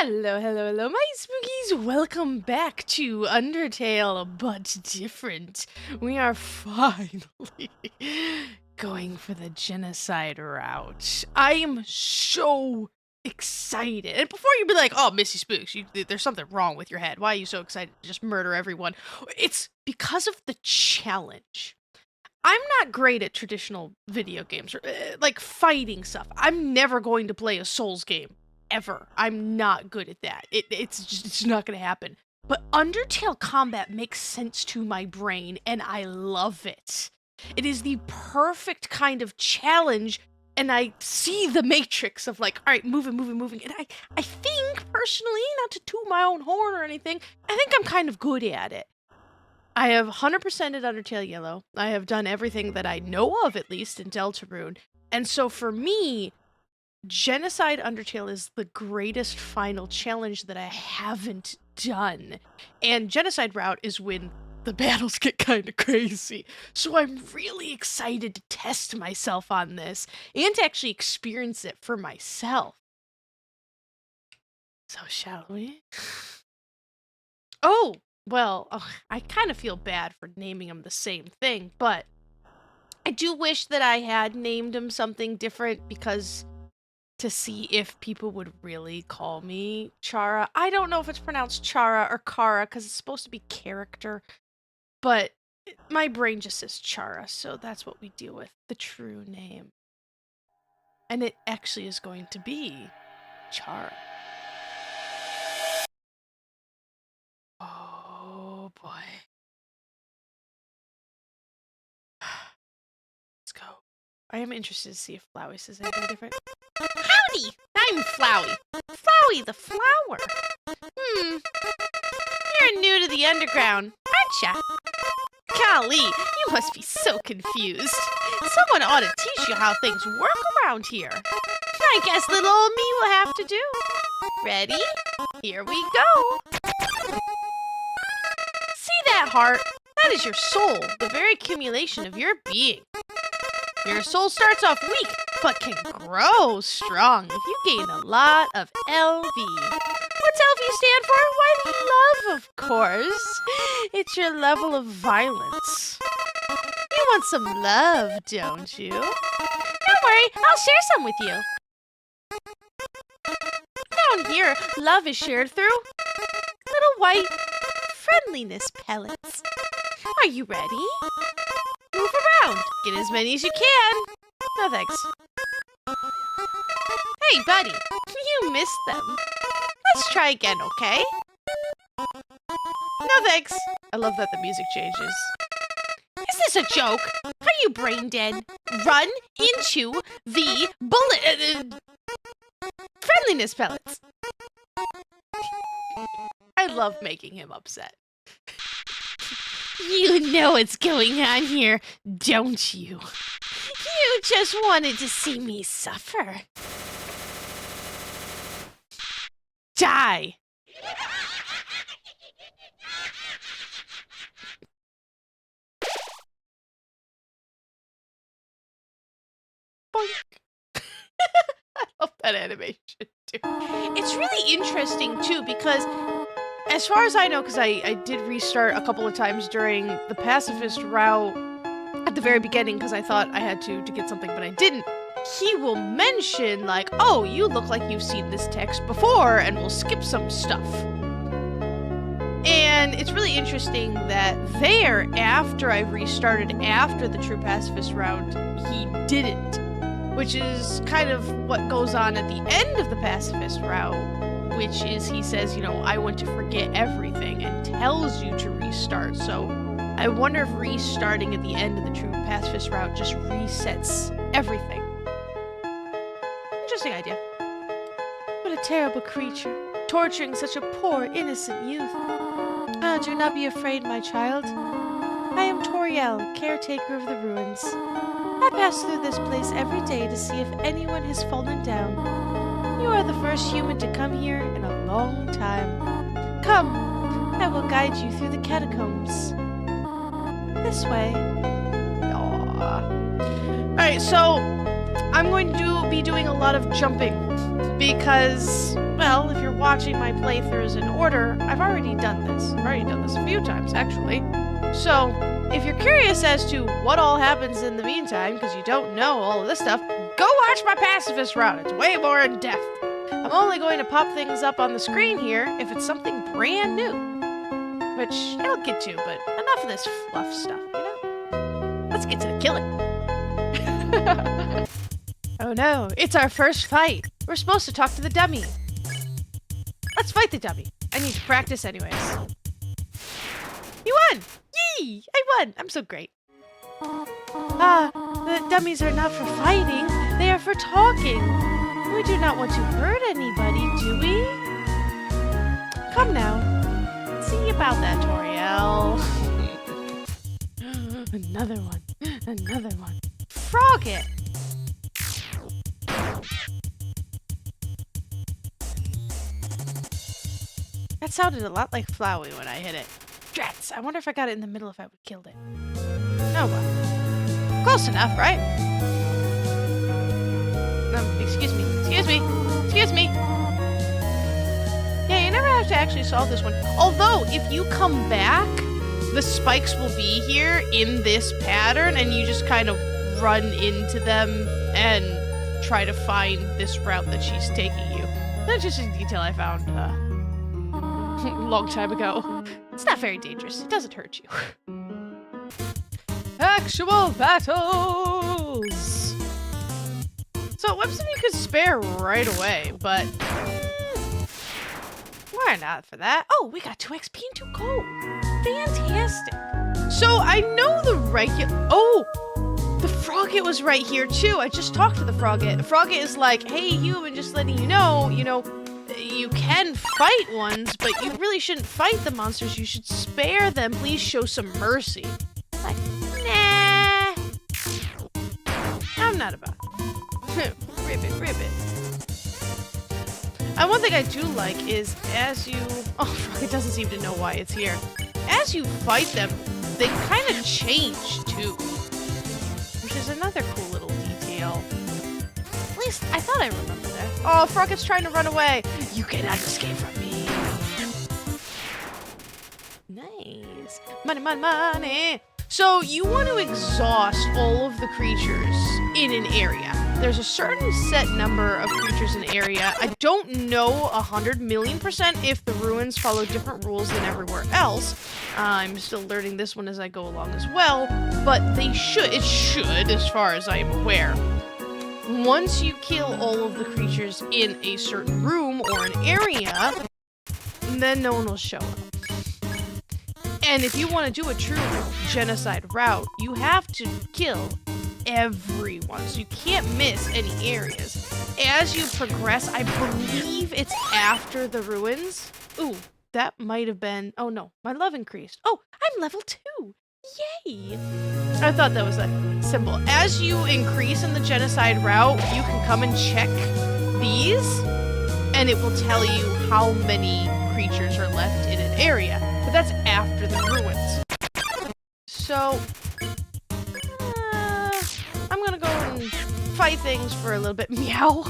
Hello, hello, hello, my spookies! Welcome back to Undertale, but different. We are finally going for the genocide route. I am so excited. And before you be like, oh, Missy Spooks, there's something wrong with your head. Why are you so excited to just murder everyone? It's because of the challenge. I'm not great at traditional video games, or, like fighting stuff. I'm never going to play a Souls game. Ever. I'm not good at that. It's not gonna happen. But Undertale combat makes sense to my brain, and I love it. It is the perfect kind of challenge, and I see the matrix of like, all right, moving. And I think, personally, not to toot my own horn or anything, I think I'm kind of good at it. I have 100%ed Undertale Yellow. I have done everything that I know of, at least, in Deltarune. And so for me, Genocide Undertale is the greatest final challenge that I haven't done. And Genocide Route is when the battles get kind of crazy. So I'm really excited to test myself on this and to actually experience it for myself. So shall we? Oh, well, I kind of feel bad for naming them the same thing, but I do wish that I had named them something different because to see if people would really call me Chara. I don't know if it's pronounced Chara or Kara because it's supposed to be character, but my brain just says Chara, so that's what we deal with, the true name. And it actually is going to be Chara. Oh boy. Let's go. I am interested to see if Flowey says anything different. Howdy! I'm Flowey. Flowey the flower. You're new to the underground, aren't ya? Golly, you must be so confused. Someone ought to teach you how things work around here. I guess little old me will have to do. Ready? Here we go. See that heart? That is your soul, the very accumulation of your being. Your soul starts off weak, but can grow strong if you gain a lot of LV. What's LV stand for? Why, love, of course. It's your level of violence. You want some love, don't you? Don't worry, I'll share some with you. Down here, love is shared through little white friendliness pellets. Are you ready? Move around. Get as many as you can. No thanks. Hey, buddy. You missed them. Let's try again, okay? No thanks. I love that the music changes. Is this a joke? Are you brain dead? Run into the bullet... friendliness pellets. I love making him upset. You know what's going on here, don't you? You just wanted to see me suffer. Die! Boink. I love that animation, too. It's really interesting, too, because as far as I know, because I did restart a couple of times during the pacifist route at the very beginning because I thought I had to get something, but I didn't. He will mention, like, oh, you look like you've seen this text before, and we'll skip some stuff. And it's really interesting that there, after I restarted, after the true pacifist route, he didn't. Which is kind of what goes on at the end of the pacifist route, which is he says, you know, I want to forget everything and tells you to restart. So I wonder if restarting at the end of the true pacifist route just resets everything. Interesting idea. What a terrible creature, torturing such a poor, innocent youth. Oh, do not be afraid, my child. I am Toriel, caretaker of the ruins. I pass through this place every day to see if anyone has fallen down. You are the first human to come here in a long time. Come, I will guide you through the catacombs. This way. Aww. Alright, so I'm going to be doing a lot of jumping because well, if you're watching my playthroughs in order, I've already done this. I've already done this a few times, actually. So, if you're curious as to what all happens in the meantime, because you don't know all of this stuff, go watch my pacifist route. It's way more in-depth. I'm only going to pop things up on the screen here if it's something brand new. Which I'll get to, but enough of this fluff stuff, you know? Let's get to the killing. Oh no, it's our first fight. We're supposed to talk to the dummy. Let's fight the dummy. I need to practice anyways. You won! Yee! I won! I'm so great. The dummies are not for fighting. They are for talking. We do not want to hurt anybody, do we? Come now. See about that, Toriel. Another one. Another one. Frog it! That sounded a lot like Flowey when I hit it. Drats! I wonder if I got it in the middle if I would have killed it. Oh well. Close enough, right? Excuse me. Excuse me. Excuse me. Yeah, you never have to actually solve this one. Although, if you come back, the spikes will be here in this pattern, and you just kind of run into them and try to find this route that she's taking you. That's just a detail I found a long time ago. It's not very dangerous. It doesn't hurt you. Actual battles! So, Whipson you could spare right away, but why not for that? Oh, we got 2 XP and 2 gold. Fantastic. So, I know the regular... Oh! The Frogget was right here, too. I just talked to the Frogget. The Frogget is like, hey, human, just letting you know, you can fight ones, but you really shouldn't fight the monsters. You should spare them. Please show some mercy. Like, nah. I'm not about it. Ribbit. And one thing I do like is as you... Oh, Frogget doesn't seem to know why it's here. As you fight them, they kind of change, too. Which is another cool little detail. At least, I thought I remembered that. Oh, Frogget's trying to run away. You cannot escape from me. Nice. Money. So, you want to exhaust all of the creatures in an area. There's a certain set number of creatures in an area. I don't know 100,000,000% if the ruins follow different rules than everywhere else. I'm still learning this one as I go along as well, but it should, as far as I am aware. Once you kill all of the creatures in a certain room or an area, then no one will show up. And if you want to do a true genocide route, you have to kill everyone, so you can't miss any areas. As you progress, I believe it's after the ruins. Ooh, that might have been... Oh no, my love increased. Oh, I'm level 2. Yay! I thought that was a symbol. As you increase in the genocide route, you can come and check these, and it will tell you how many creatures are left in an area. But that's after the ruins. So, I'm gonna go and fight things for a little bit. Meow.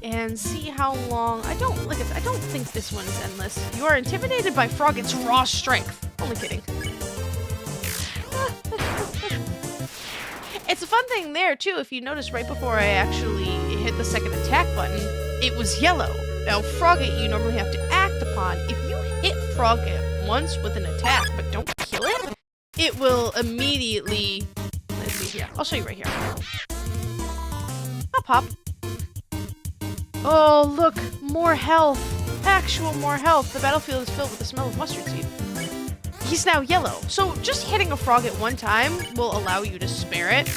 And see how long... I don't think this one is endless. You are intimidated by Frogget's raw strength. Only kidding. It's a fun thing there, too. If you notice, right before I actually hit the second attack button, it was yellow. Now, Frogget, you normally have to act upon. If you hit Frogget once with an attack, but don't kill it, it will immediately... Let's see here. I'll show you right here. Hop, hop. Oh, look. More health. Actual more health. The battlefield is filled with the smell of mustard seed. He's now yellow. So just hitting a frog at one time will allow you to spare it.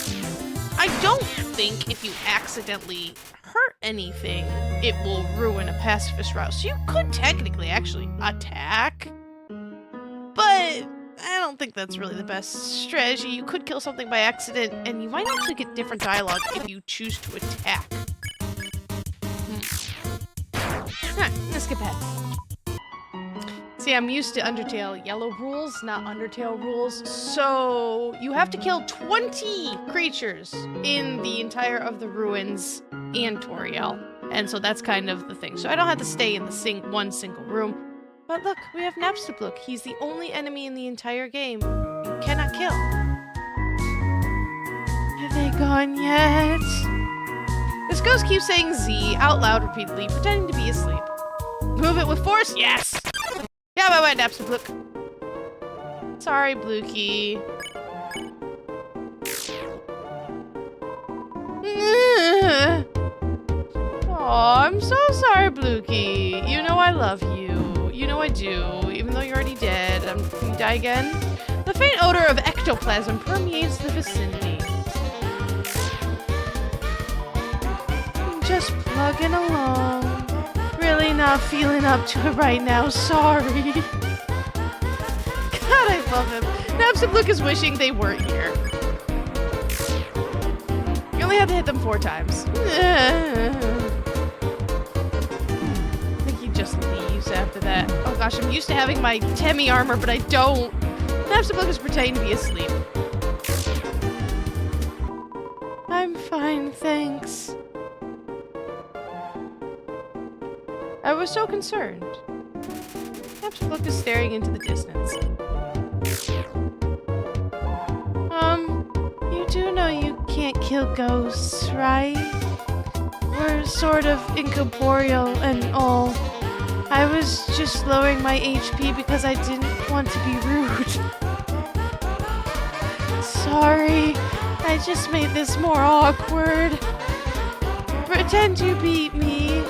I don't think if you accidentally hurt anything, it will ruin a pacifist route. So you could technically actually attack, but I don't think that's really the best strategy. You could kill something by accident, and you might actually get different dialogue if you choose to attack. Alright, let's skip ahead. See, I'm used to Undertale yellow rules, not Undertale rules. So, you have to kill 20 creatures in the entire of the ruins and Toriel. And so that's kind of the thing. So I don't have to stay in the one single room. But look, we have Napstablook. He's the only enemy in the entire game you cannot kill. Have they gone yet? This ghost keeps saying Z out loud repeatedly, pretending to be asleep. Move it with force? Yes! Yeah, my way, Napstablook. Sorry, Blukey. Oh, I'm so sorry, Blukey. You know I love you. You know I do, even though you're already dead. Can you die again? The faint odor of ectoplasm permeates the vicinity. I'm just plugging along. Really not feeling up to it right now. Sorry. God, I love him. Napstablook is wishing they weren't here. You only have to hit them 4 times. I think he just leaves after that. Oh gosh, I'm used to having my Temmie armor, but I don't. Napstablook is pretending to be asleep. I'm fine, thanks. I was so concerned. Napstablook is staring into the distance. You do know you can't kill ghosts, right? We're sort of incorporeal and all. I was just lowering my HP because I didn't want to be rude. Sorry, I just made this more awkward. Pretend you beat me.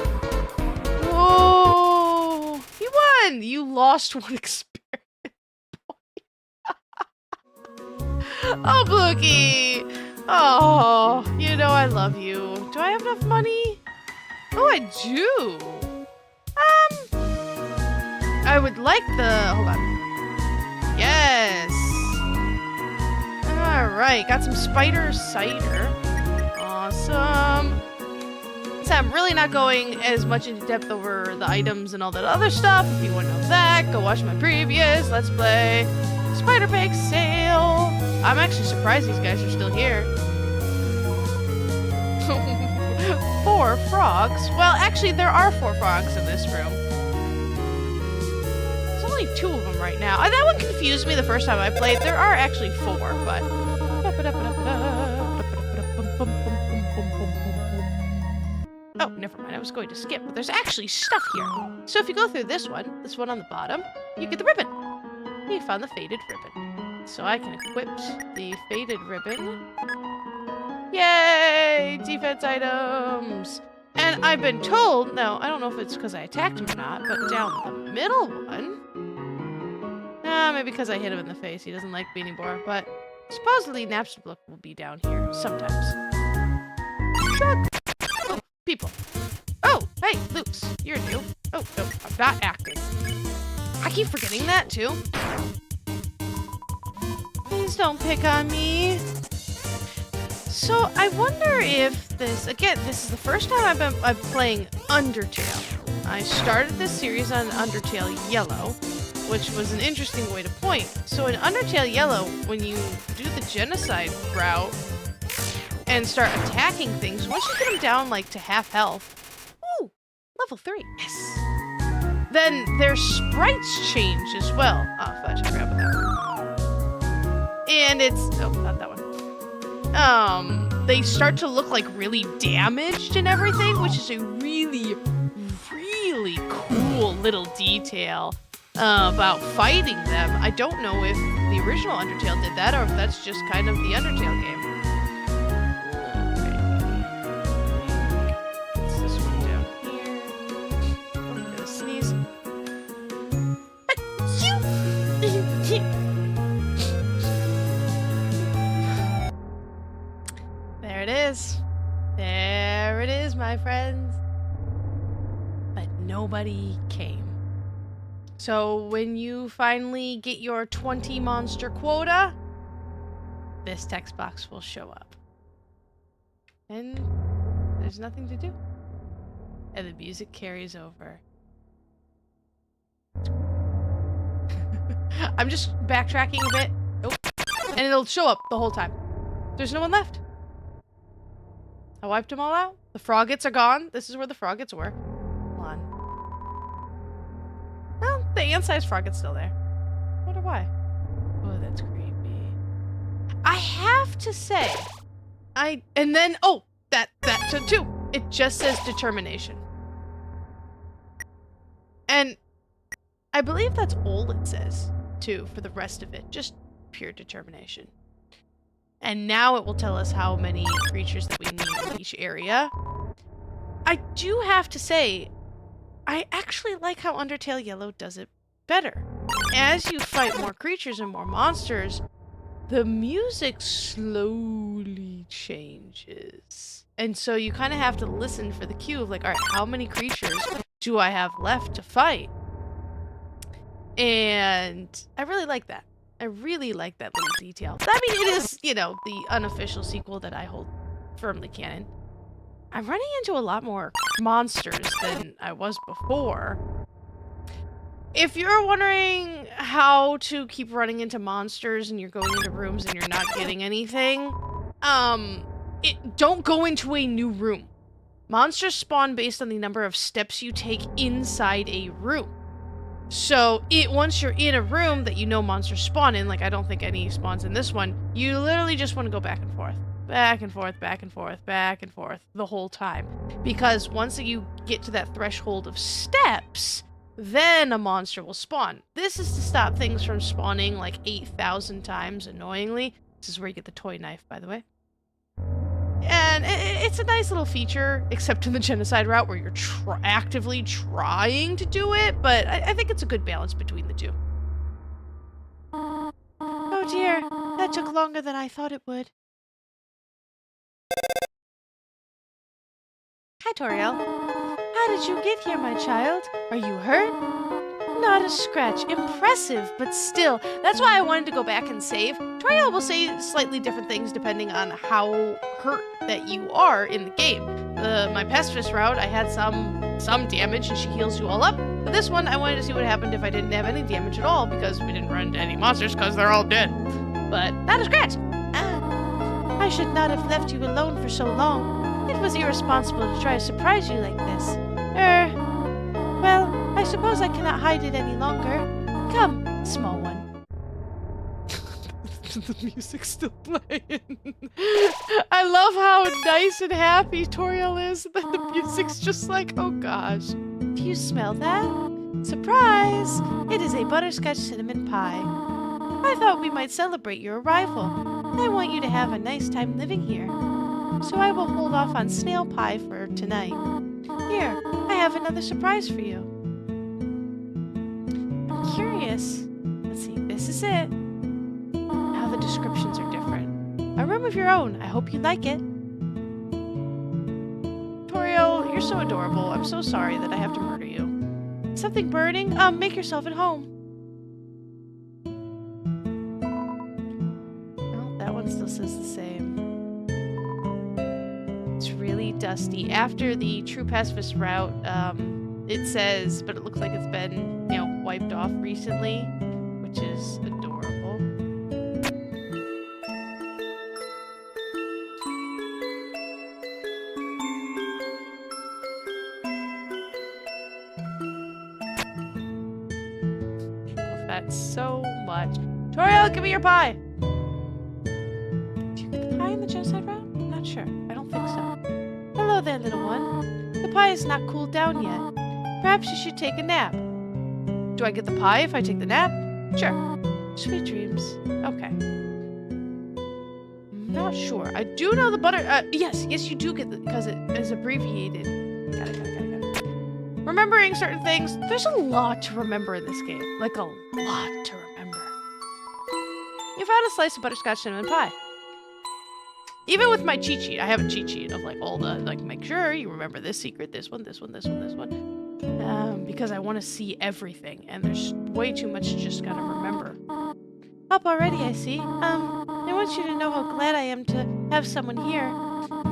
Whoa! You won! You lost 1 experience point. Oh, Blukey! Oh, you know I love you. Do I have enough money? Oh, I do. I would like the... Hold on. Yes! Alright, got some spider cider. Awesome. So I'm really not going as much into depth over the items and all that other stuff. If you want to know that, go watch my previous Let's Play. Spider Bake Sale. I'm actually surprised these guys are still here. 4 frogs? Well, actually, there are 4 frogs in this room. There's only 2 of them right now. That one confused me the first time I played. There are actually 4, but... Oh, never mind. I was going to skip, but there's actually stuff here. So if you go through this one on the bottom, you get the ribbon. You found the faded ribbon. So I can equip the faded ribbon. Yay! Defense items! And I've been told, now, I don't know if it's because I attacked him or not, but down the middle one... maybe because I hit him in the face. He doesn't like me anymore, but supposedly Napstablook will be down here sometimes. Shrug! Oh, people. Oh, hey, Luke's. You're new. Oh, no, I'm not acting. I keep forgetting that, too. Please don't pick on me. So, I wonder if this... Again, this is the first time I'm playing Undertale. I started this series on Undertale Yellow, which was an interesting way to point. So in Undertale Yellow, when you do the Genocide route and start attacking things, once you get them down, like, to half health... Ooh! Level 3. Yes! Then their sprites change as well. Oh, fudge, I forgot about that one. And it's... Oh, not that one. They start to look, like, really damaged and everything, which is a really, really cool little detail about fighting them. I don't know if the original Undertale did that or if that's just kind of the Undertale game. What's this one down here? Oh, I'm gonna sneeze. There it is. There it is, my friends. But nobody came. So when you finally get your 20 monster quota, this text box will show up. And there's nothing to do. And the music carries over. I'm just backtracking a bit. Oh. And it'll show up the whole time. There's no one left. I wiped them all out. The froggets are gone. This is where the froggets were. Hold on. Well, the ant-sized frogget's still there. I wonder why. Oh, that's creepy. I have to say, and then, oh, that too. It just says determination. And I believe that's all it says, too, for the rest of it. Just pure determination. And now it will tell us how many creatures that we need in each area. I do have to say, I actually like how Undertale Yellow does it better. As you fight more creatures and more monsters, the music slowly changes. And so you kind of have to listen for the cue of like, all right, how many creatures do I have left to fight? And I really like that. I really like that little detail. I mean, it is, you know, the unofficial sequel that I hold firmly canon. I'm running into a lot more monsters than I was before. If you're wondering how to keep running into monsters and you're going into rooms and you're not getting anything, don't go into a new room. Monsters spawn based on the number of steps you take inside a room. So once you're in a room that you know monsters spawn in, like I don't think any spawns in this one, you literally just want to go back and forth. Back and forth, back and forth, back and forth the whole time. Because once you get to that threshold of steps, then a monster will spawn. This is to stop things from spawning like 8,000 times annoyingly. This is where you get the toy knife, by the way. And it's a nice little feature, except in the Genocide route where you're actively trying to do it, but I think it's a good balance between the two. Oh dear, that took longer than I thought it would. Hi, Toriel. How did you get here, my child? Are you hurt? Not a scratch. Impressive, but still. That's why I wanted to go back and save. Toriel will say slightly different things depending on how hurt that you are in the game. My pacifist route, I had some damage and she heals you all up. But this one, I wanted to see what happened if I didn't have any damage at all because we didn't run into any monsters because they're all dead. But not a scratch. I should not have left you alone for so long. It was irresponsible to try to surprise you like this. Well, I suppose I cannot hide it any longer. Come, small one. The music's still playing. I love how nice and happy Toriel is. That the music's just like, oh gosh. Do you smell that? Surprise! It is a butterscotch cinnamon pie. I thought we might celebrate your arrival. I want you to have a nice time living here. So I will hold off on snail pie for tonight. Here, I have another surprise for you. I'm curious. Let's see, this is it. How the descriptions are different. A room of your own. I hope you like it. Toriel, you're so adorable. I'm so sorry that I have to murder you. Something burning? Make yourself at home. Oh, that one still says the same. It's really dusty. After the true pacifist route, it says, but it looks like it's been, you know, wiped off recently, which is adorable. Love that so much. Toriel, give me your pie! Do you get the pie in the Genocide route? I'm not sure. I don't think so. Hello there, little one. The pie is not cooled down yet. Perhaps you should take a nap. Do I get the pie if I take the nap? Sure. Sweet dreams. Okay. I'm not sure. I do know the butter... yes, you do get it because it is abbreviated. Got it. Remembering certain things. There's a lot to remember in this game. Like, a lot to remember. You found a slice of butterscotch cinnamon pie. Even with my cheat sheet, I have a cheat sheet of like all the, like, make sure you remember this secret, this one. Because I want to see everything, and there's way too much to just gotta remember. Up already, I see. I want you to know how glad I am to have someone here.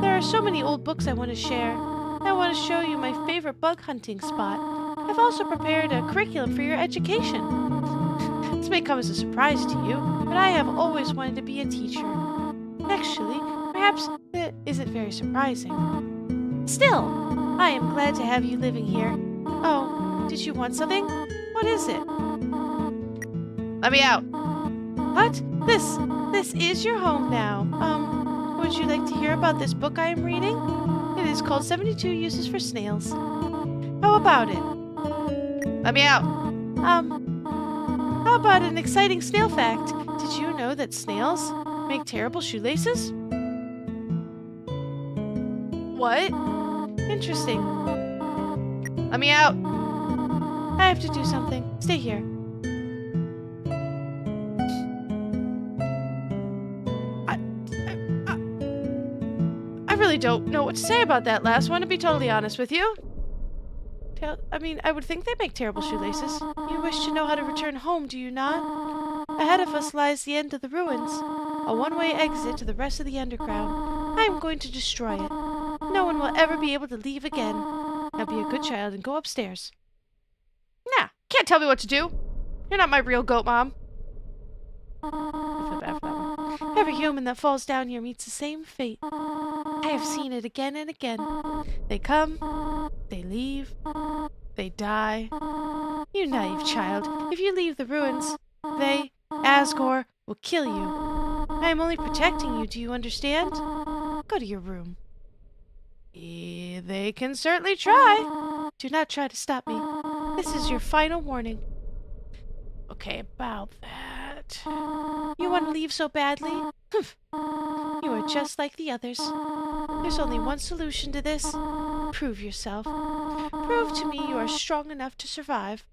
There are so many old books I want to share. I want to show you my favorite bug hunting spot. I've also prepared a curriculum for your education. This may come as a surprise to you, but I have always wanted to be a teacher. Actually, perhaps that isn't very surprising. still, I am glad to have you living here. Oh, did you want something? What is it? Let me out. What? This is your home now. Would you like to hear about this book I am reading? It is called 72 Uses for Snails. How about it? Let me out. How about an exciting snail fact? Did you know that snails make terrible shoelaces? What? Interesting. Let me out. I have to do something. Stay here. I really don't know what to say about that last one, to be totally honest with you. I would think they make terrible shoelaces. You wish to know how to return home, do you not? Ahead of us lies the end of the ruins, a one-way exit to the rest of the underground. I am going to destroy it. No one will ever be able to leave again. Now be a good child and go upstairs. Nah, can't tell me what to do. You're not my real goat mom. I feel bad for that one. Every human that falls down here meets the same fate. I have seen it again and again. They come, they leave, they die. You naive child, if you leave the ruins, they, Asgore, will kill you. I am only protecting you, do you understand? Go to your room. They can certainly try. Do not try to stop me. This is your final warning. Okay, about that. You want to leave so badly? Humph. You are just like the others. There's only one solution to this. Prove yourself. Prove to me you are strong enough to survive.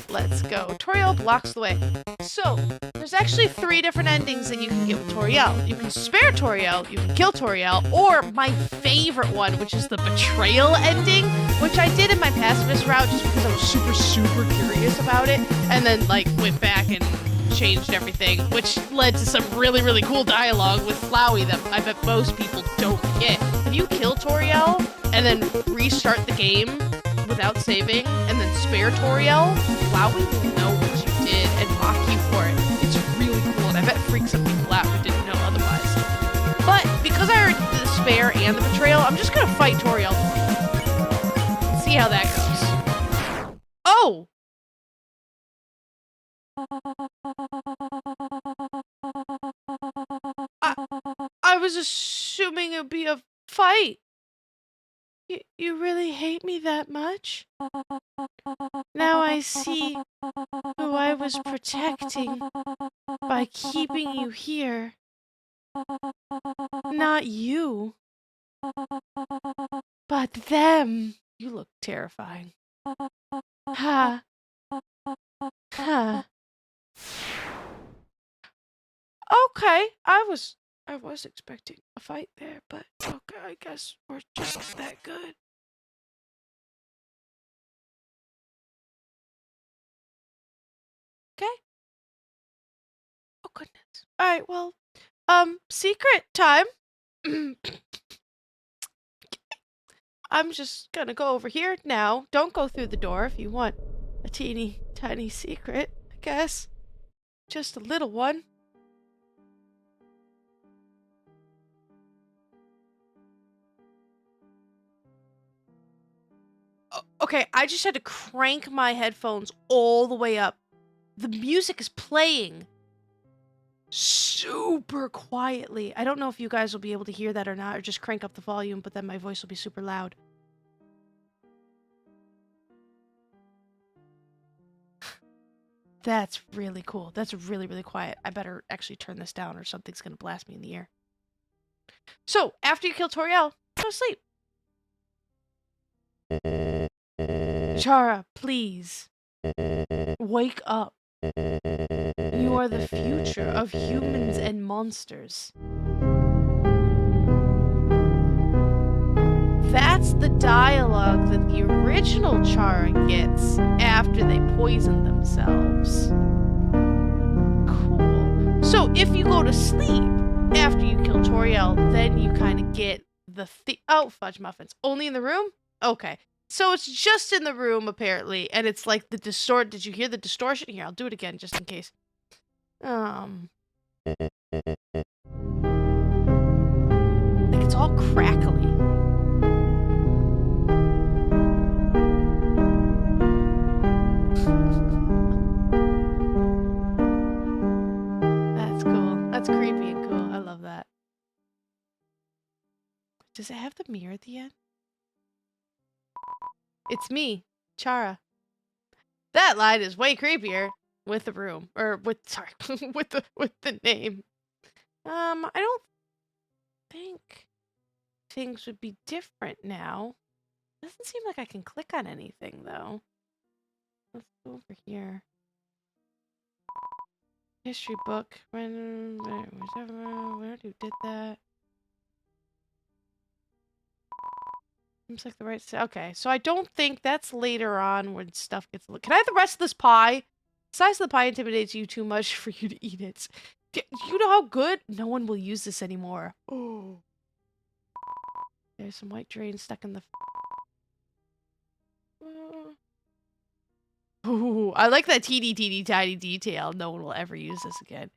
Let's go. Toriel blocks the way. So, there's actually 3 different endings that you can get with Toriel. You can spare Toriel, you can kill Toriel, or my favorite one, which is the betrayal ending, which I did in my pacifist route just because I was super curious about it, and then, went back and changed everything, which led to some really cool dialogue with Flowey that I bet most people don't get. If you kill Toriel and then restart the game without saving, and then spare Toriel, Flowey will know what you did and mock you for it. It's really cool, and I bet it freaks some people out who didn't know otherwise. But because I already did the spare and the betrayal, I'm just gonna fight Toriel. See how that goes. Oh! I was assuming it'd be a fight. You really hate me that much? Now I see who I was protecting by keeping you here. Not you, but them. You look terrifying. Ha. Ha. Okay, I was expecting a fight there, but okay, I guess we're just that good. Okay. Oh goodness. Alright, well, secret time. I'm just gonna go over here now. Don't go through the door if you want a teeny tiny secret, I guess. Just a little one. Okay, I just had to crank my headphones all the way up. The music is playing super quietly. I don't know if you guys will be able to hear that or not, or just crank up the volume, but then my voice will be super loud. That's really cool. That's really quiet. I better actually turn this down or something's gonna blast me in the ear. So, after you kill Toriel, go to sleep. Chara, please. Wake up. You are the future of humans and monsters. That's the dialogue that the original Chara gets after they poison themselves. Cool. So if you go to sleep after you kill Toriel, then you kind of get the oh, fudge muffins. Only in the room? Okay. So it's just in the room, apparently, and it's like the distort. Did you hear the distortion? Here, I'll do it again, just in case. a mirror at the end? It's me, Chara. That line is way creepier with the room, or with with the name. I don't think things would be different now. Doesn't seem like I can click on anything though. Let's go over here. History book. When where you did that? Seems like the right. Okay, so I don't think that's later on when stuff gets. Can I have the rest of this pie? The size of the pie intimidates you too much for you to eat it. You know how good? No one will use this anymore. Oh. There's some white drain stuck in the. Ooh, I like that teeny tiny detail. No one will ever use this again.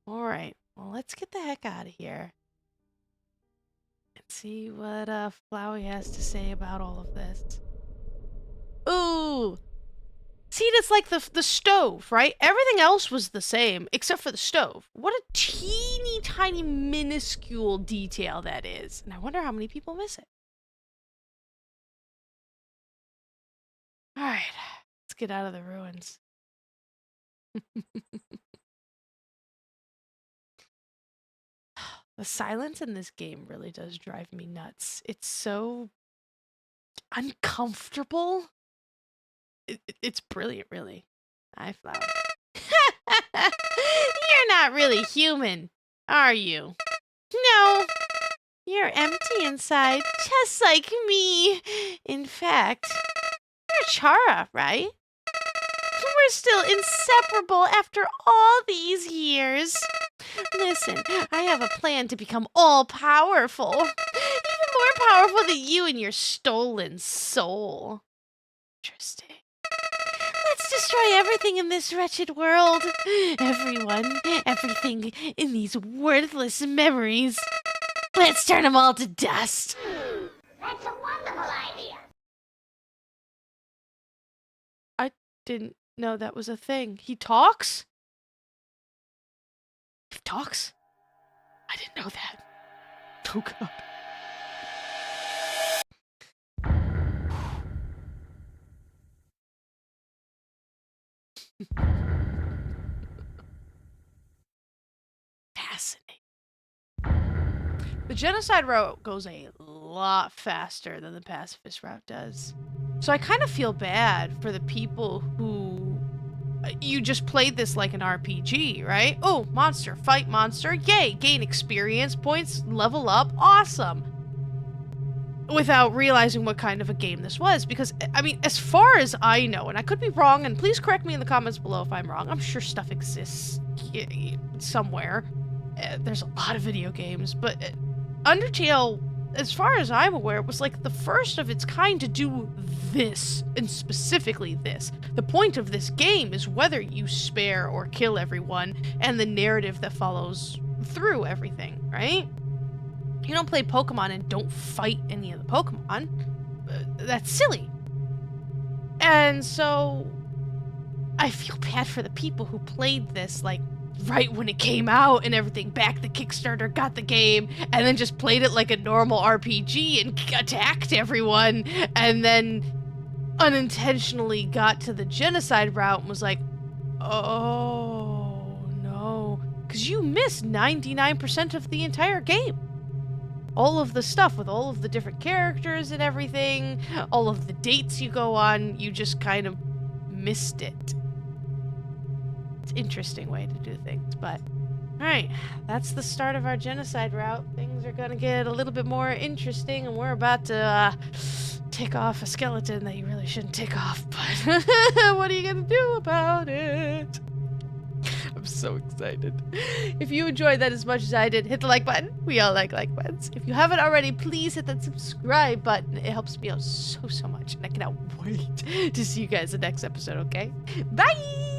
Alright, well, let's get the heck out of here. And see what Flowey has to say about all of this. Ooh! See, that's like the stove, right? Everything else was the same, except for the stove. What a teeny tiny minuscule detail that is. And I wonder how many people miss it. Alright, let's get out of the ruins. The silence in this game really does drive me nuts. It's so uncomfortable. It's brilliant, really. Hi, Flower. You're not really human, are you? No. You're empty inside, just like me. In fact, you're Chara, right? We're still inseparable after all these years. Listen, I have a plan to become all-powerful. Even more powerful than you and your stolen soul. Interesting. Let's destroy everything in this wretched world. Everyone, everything in these worthless memories. Let's turn them all to dust. That's a wonderful idea. I didn't know that was a thing. He talks? He talks? I didn't know that. Oh god. Fascinating. The genocide route goes a lot faster than the pacifist route does. So I kind of feel bad for the people who... You just played this like an RPG, right? Oh, monster, fight monster, yay, gain experience points, level up, awesome. Without realizing what kind of a game this was, because, I mean, as far as I know, and I could be wrong, and please correct me in the comments below if I'm wrong, I'm sure stuff exists somewhere. There's a lot of video games, but Undertale, as far as I'm aware, was like the first of its kind to do this, and specifically this. The point of this game is whether you spare or kill everyone, and the narrative that follows through everything, right? You don't play Pokemon and don't fight any of the Pokemon. That's silly. And so, I feel bad for the people who played this, like, right when it came out and everything, backed the Kickstarter, got the game, and then just played it like a normal RPG and attacked everyone, and then unintentionally got to the genocide route and was like, oh no, because you missed 99% of the entire game. All of the stuff with all of the different characters and everything, all of the dates you go on, you just kind of missed it. It's an interesting way to do things, but alright, that's the start of our genocide route. Things are gonna get a little bit more interesting, and we're about to tick off a skeleton that you really shouldn't tick off, but what are you gonna do about it? I'm so excited. If you enjoyed that as much as I did, hit the like button. We all like buttons. If you haven't already, please hit that subscribe button. It helps me out so much, and I cannot wait to see you guys in the next episode, okay? Bye!